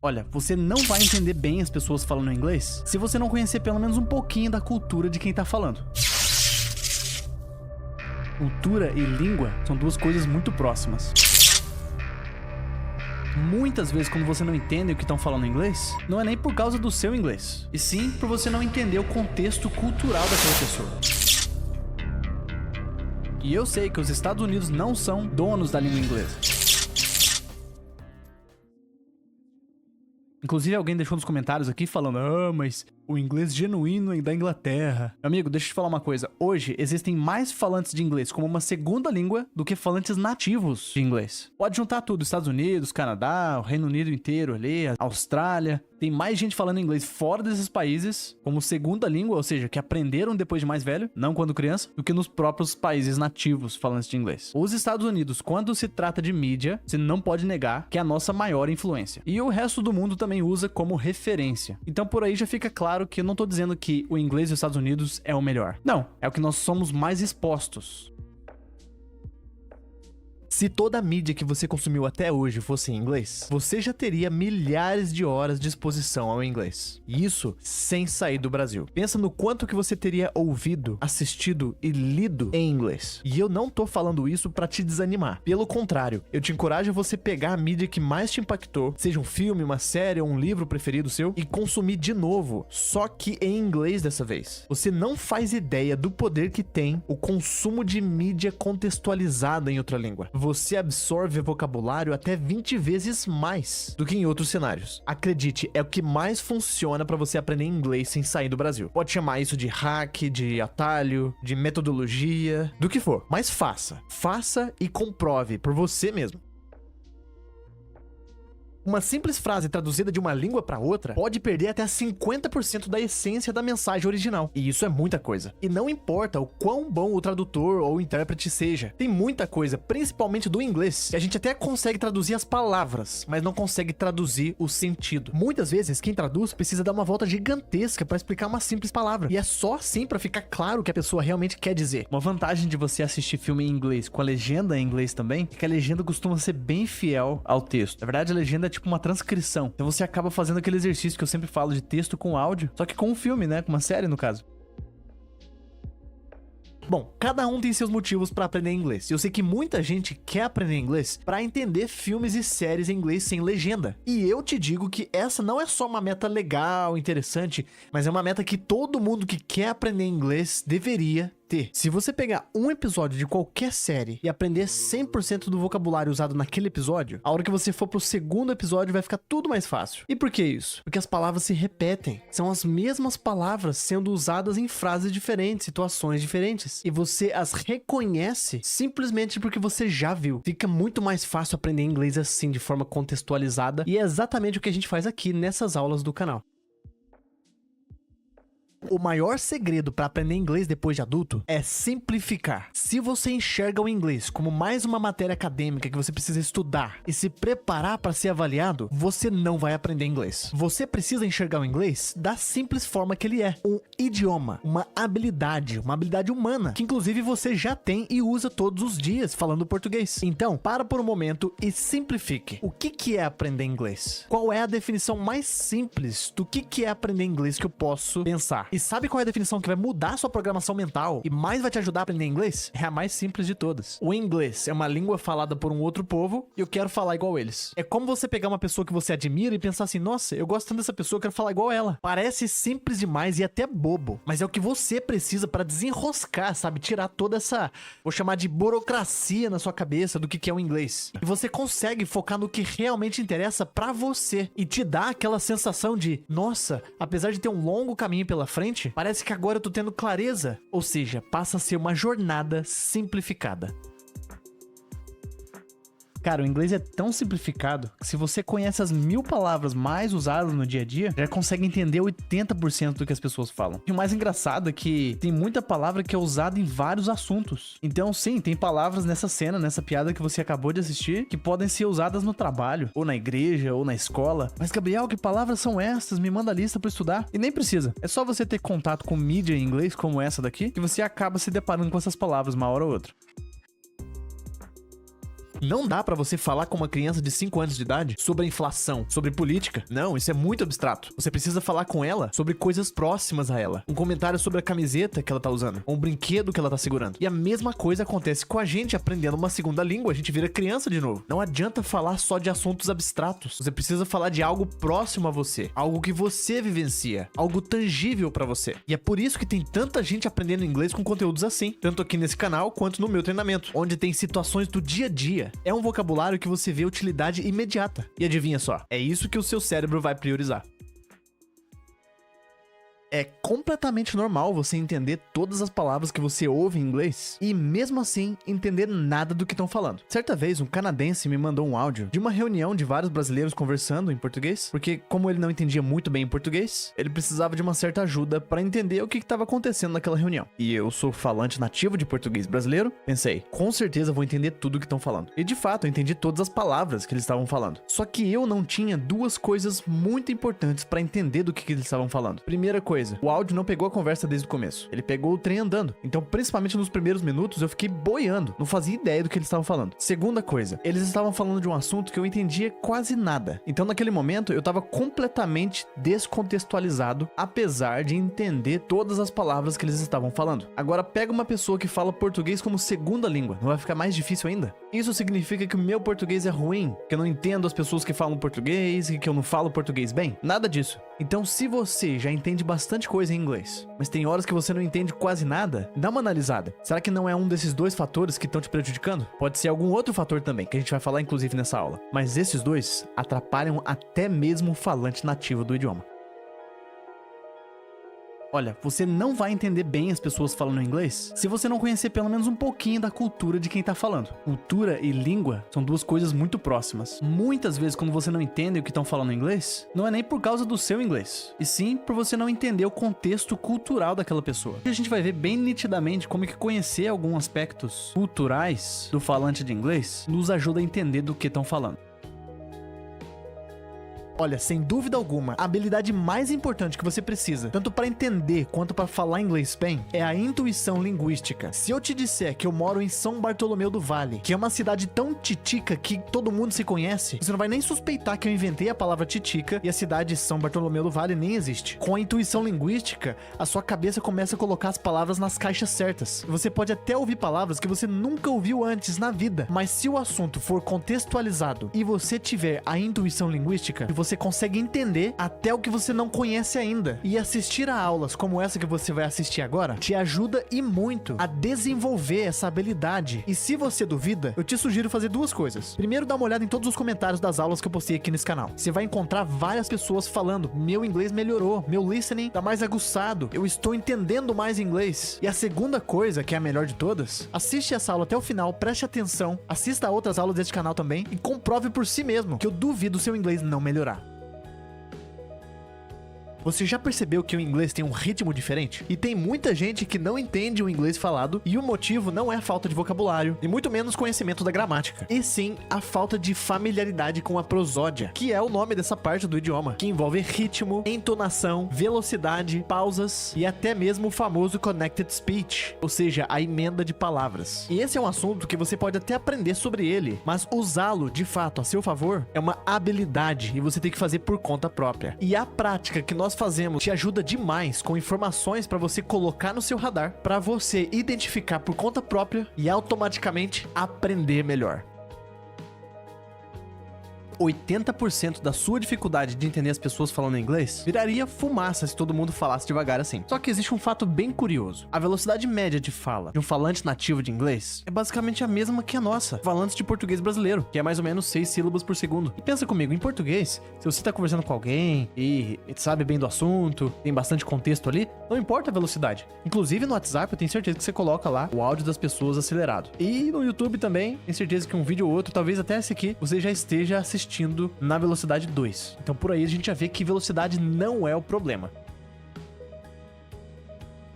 Olha, você não vai entender bem as pessoas falando inglês se você não conhecer pelo menos um pouquinho da cultura de quem tá falando. Cultura e língua são duas coisas muito próximas. Muitas vezes, quando você não entende o que estão falando em inglês, não é nem por causa do seu inglês, e sim por você não entender o contexto cultural daquela pessoa. E eu sei que os Estados Unidos não são donos da língua inglesa. Inclusive, alguém deixou nos comentários aqui falando: ah, mas o inglês genuíno é da Inglaterra. Meu amigo, deixa eu te falar uma coisa. Hoje, existem mais falantes de inglês como uma segunda língua do que falantes nativos de inglês. Pode juntar tudo: Estados Unidos, Canadá, o Reino Unido inteiro ali, a Austrália. Tem mais gente falando inglês fora desses países como segunda língua, ou seja, que aprenderam depois de mais velho, não quando criança, do que nos próprios países nativos falantes de inglês. Os Estados Unidos, quando se trata de mídia, você não pode negar que é a nossa maior influência. E o resto do mundo também usa como referência. Então por aí já fica claro que eu não tô dizendo que o inglês dos Estados Unidos é o melhor. Não, é o que nós somos mais expostos. Se toda a mídia que você consumiu até hoje fosse em inglês, você já teria milhares de horas de exposição ao inglês. E isso sem sair do Brasil. Pensa no quanto que você teria ouvido, assistido e lido em inglês. E eu não tô falando isso pra te desanimar. Pelo contrário, eu te encorajo a você pegar a mídia que mais te impactou, seja um filme, uma série ou um livro preferido seu, e consumir de novo, só que em inglês dessa vez. Você não faz ideia do poder que tem o consumo de mídia contextualizada em outra língua. Você absorve vocabulário até 20 vezes mais do que em outros cenários. Acredite, é o que mais funciona para você aprender inglês sem sair do Brasil. Pode chamar isso de hack, de atalho, de metodologia, do que for. Mas faça. Faça e comprove por você mesmo. Uma simples frase traduzida de uma língua para outra pode perder até 50% da essência da mensagem original. E isso é muita coisa. E não importa o quão bom o tradutor ou o intérprete seja. Tem muita coisa, principalmente do inglês, que a gente até consegue traduzir as palavras, mas não consegue traduzir o sentido. Muitas vezes, quem traduz precisa dar uma volta gigantesca para explicar uma simples palavra. E é só assim para ficar claro o que a pessoa realmente quer dizer. Uma vantagem de você assistir filme em inglês com a legenda em inglês também é que a legenda costuma ser bem fiel ao texto. Na verdade, a legenda é tipo uma transcrição. Então você acaba fazendo aquele exercício que eu sempre falo de texto com áudio, só que com um filme, né? Com uma série, no caso. Bom, cada um tem seus motivos para aprender inglês. Eu sei que muita gente quer aprender inglês para entender filmes e séries em inglês sem legenda. E eu te digo que essa não é só uma meta legal, interessante, mas é uma meta que todo mundo que quer aprender inglês deveria ter. Se você pegar um episódio de qualquer série e aprender 100% do vocabulário usado naquele episódio, a hora que você for pro segundo episódio vai ficar tudo mais fácil. E por que isso? Porque as palavras se repetem. São as mesmas palavras sendo usadas em frases diferentes, situações diferentes. E você as reconhece simplesmente porque você já viu. Fica muito mais fácil aprender inglês assim, de forma contextualizada. E é exatamente o que a gente faz aqui nessas aulas do canal. O maior segredo para aprender inglês depois de adulto é simplificar. Se você enxerga o inglês como mais uma matéria acadêmica que você precisa estudar e se preparar para ser avaliado, você não vai aprender inglês. Você precisa enxergar o inglês da simples forma que ele é. Um idioma, uma habilidade humana, que inclusive você já tem e usa todos os dias falando português. Então, para por um momento e simplifique. O que é aprender inglês? Qual é a definição mais simples do que é aprender inglês que eu posso pensar? E sabe qual é a definição que vai mudar a sua programação mental e mais vai te ajudar a aprender inglês? É a mais simples de todas. O inglês é uma língua falada por um outro povo e eu quero falar igual eles. É como você pegar uma pessoa que você admira e pensar assim: nossa, eu gosto tanto dessa pessoa, eu quero falar igual ela. Parece simples demais e até bobo, mas é o que você precisa para desenroscar, sabe? Tirar toda essa, vou chamar de burocracia na sua cabeça do que é o inglês. E você consegue focar no que realmente interessa pra você e te dá aquela sensação de: nossa, apesar de ter um longo caminho pela frente, parece que agora eu tô tendo clareza. Ou seja, passa a ser uma jornada simplificada. Cara, o inglês é tão simplificado que se você conhece as 1000 palavras mais usadas no dia a dia, já consegue entender 80% do que as pessoas falam. E o mais engraçado é que tem muita palavra que é usada em vários assuntos. Então sim, tem palavras nessa cena, nessa piada que você acabou de assistir, que podem ser usadas no trabalho, ou na igreja, ou na escola. Mas Gabriel, que palavras são essas? Me manda a lista pra estudar. E nem precisa. É só você ter contato com mídia em inglês como essa daqui, que você acaba se deparando com essas palavras uma hora ou outra. Não dá pra você falar com uma criança de 5 anos de idade sobre a inflação, sobre política. Não, isso é muito abstrato. Você precisa falar com ela sobre coisas próximas a ela. Um comentário sobre a camiseta que ela tá usando, ou um brinquedo que ela tá segurando. E a mesma coisa acontece com a gente aprendendo uma segunda língua. A gente vira criança de novo. Não adianta falar só de assuntos abstratos. Você precisa falar de algo próximo a você, algo que você vivencia, algo tangível pra você. E é por isso que tem tanta gente aprendendo inglês com conteúdos assim, tanto aqui nesse canal quanto no meu treinamento, onde tem situações do dia a dia. É um vocabulário que você vê utilidade imediata. E adivinha só, é isso que o seu cérebro vai priorizar. É completamente normal você entender todas as palavras que você ouve em inglês e mesmo assim entender nada do que estão falando. Certa vez um canadense me mandou um áudio de uma reunião de vários brasileiros conversando em português, porque como ele não entendia muito bem em português, ele precisava de uma certa ajuda para entender o que estava acontecendo naquela reunião. E eu sou falante nativo de português brasileiro, pensei, com certeza vou entender tudo o que estão falando. E de fato eu entendi todas as palavras que eles estavam falando. Só que eu não tinha duas coisas muito importantes para entender do que eles estavam falando. Primeira coisa, o áudio não pegou a conversa desde o começo. Ele pegou o trem andando. Então, principalmente nos primeiros minutos, eu fiquei boiando. Não fazia ideia do que eles estavam falando. Segunda coisa, eles estavam falando de um assunto que eu entendia quase nada. Então, naquele momento, eu tava completamente descontextualizado, apesar de entender todas as palavras que eles estavam falando. Agora, pega uma pessoa que fala português como segunda língua. Não vai ficar mais difícil ainda? Isso significa que o meu português é ruim? Que eu não entendo as pessoas que falam português e que eu não falo português bem? Nada disso. Então, se você já entende bastante coisa em inglês, mas tem horas que você não entende quase nada, dá uma analisada. Será que não é um desses dois fatores que estão te prejudicando? Pode ser algum outro fator também, que a gente vai falar inclusive nessa aula. Mas esses dois atrapalham até mesmo o falante nativo do idioma. Olha, você não vai entender bem as pessoas falando inglês se você não conhecer pelo menos um pouquinho da cultura de quem tá falando. Cultura e língua são duas coisas muito próximas. Muitas vezes, quando você não entende o que estão falando em inglês, não é nem por causa do seu inglês, e sim por você não entender o contexto cultural daquela pessoa. E a gente vai ver bem nitidamente como que conhecer alguns aspectos culturais do falante de inglês nos ajuda a entender do que estão falando. Olha, sem dúvida alguma, a habilidade mais importante que você precisa, tanto para entender quanto para falar inglês bem, é a intuição linguística. Se eu te disser que eu moro em São Bartolomeu do Vale, que é uma cidade tão titica que todo mundo se conhece, você não vai nem suspeitar que eu inventei a palavra titica e a cidade de São Bartolomeu do Vale nem existe. Com a intuição linguística, a sua cabeça começa a colocar as palavras nas caixas certas. Você pode até ouvir palavras que você nunca ouviu antes na vida, mas se o assunto for contextualizado e você tiver a intuição linguística, você consegue entender até o que você não conhece ainda. E assistir a aulas como essa que você vai assistir agora te ajuda e muito a desenvolver essa habilidade. E se você duvida, eu te sugiro fazer duas coisas. Primeiro, dá uma olhada em todos os comentários das aulas que eu postei aqui nesse canal. Você vai encontrar várias pessoas falando: meu inglês melhorou, meu listening tá mais aguçado, eu estou entendendo mais inglês. E a segunda coisa, que é a melhor de todas, assiste essa aula até o final, preste atenção, assista a outras aulas deste canal também e comprove por si mesmo que eu duvido o seu inglês não melhorar. Você já percebeu que o inglês tem um ritmo diferente? E tem muita gente que não entende o inglês falado, e o motivo não é a falta de vocabulário, e muito menos conhecimento da gramática, e sim a falta de familiaridade com a prosódia, que é o nome dessa parte do idioma, que envolve ritmo, entonação, velocidade, pausas e até mesmo o famoso connected speech, ou seja, a emenda de palavras. E esse é um assunto que você pode até aprender sobre ele, mas usá-lo de fato a seu favor é uma habilidade e você tem que fazer por conta própria. E a prática que nós fazemos te ajuda demais com informações para você colocar no seu radar, para você identificar por conta própria e automaticamente aprender melhor. 80% da sua dificuldade de entender as pessoas falando inglês viraria fumaça se todo mundo falasse devagar assim. Só que existe um fato bem curioso. A velocidade média de fala de um falante nativo de inglês é basicamente a mesma que a nossa, falantes de português brasileiro, que é mais ou menos 6 sílabas por segundo. E pensa comigo, em português, se você tá conversando com alguém e sabe bem do assunto, tem bastante contexto ali, não importa a velocidade. Inclusive no WhatsApp eu tenho certeza que você coloca lá o áudio das pessoas acelerado. E no YouTube também, tenho certeza que um vídeo ou outro, talvez até esse aqui, você já esteja assistindo na velocidade 2. Então por aí a gente já vê que velocidade não é o problema.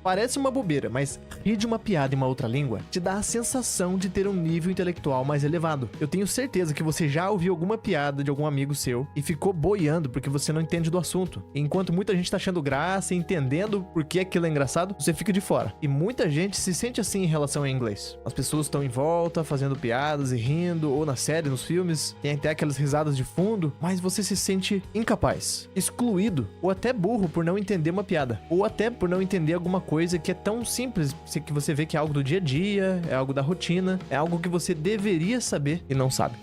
Parece uma bobeira, mas rir de uma piada em uma outra língua te dá a sensação de ter um nível intelectual mais elevado. Eu tenho certeza que você já ouviu alguma piada de algum amigo seu e ficou boiando porque você não entende do assunto. E enquanto muita gente tá achando graça e entendendo por que aquilo é engraçado, você fica de fora. E muita gente se sente assim em relação ao inglês. As pessoas estão em volta, fazendo piadas e rindo, ou na série, nos filmes, tem até aquelas risadas de fundo, mas você se sente incapaz, excluído, ou até burro por não entender uma piada, ou até por não entender alguma coisa que é tão simples, que você vê que é algo do dia a dia, é algo da rotina, é algo que você deveria saber e não sabe.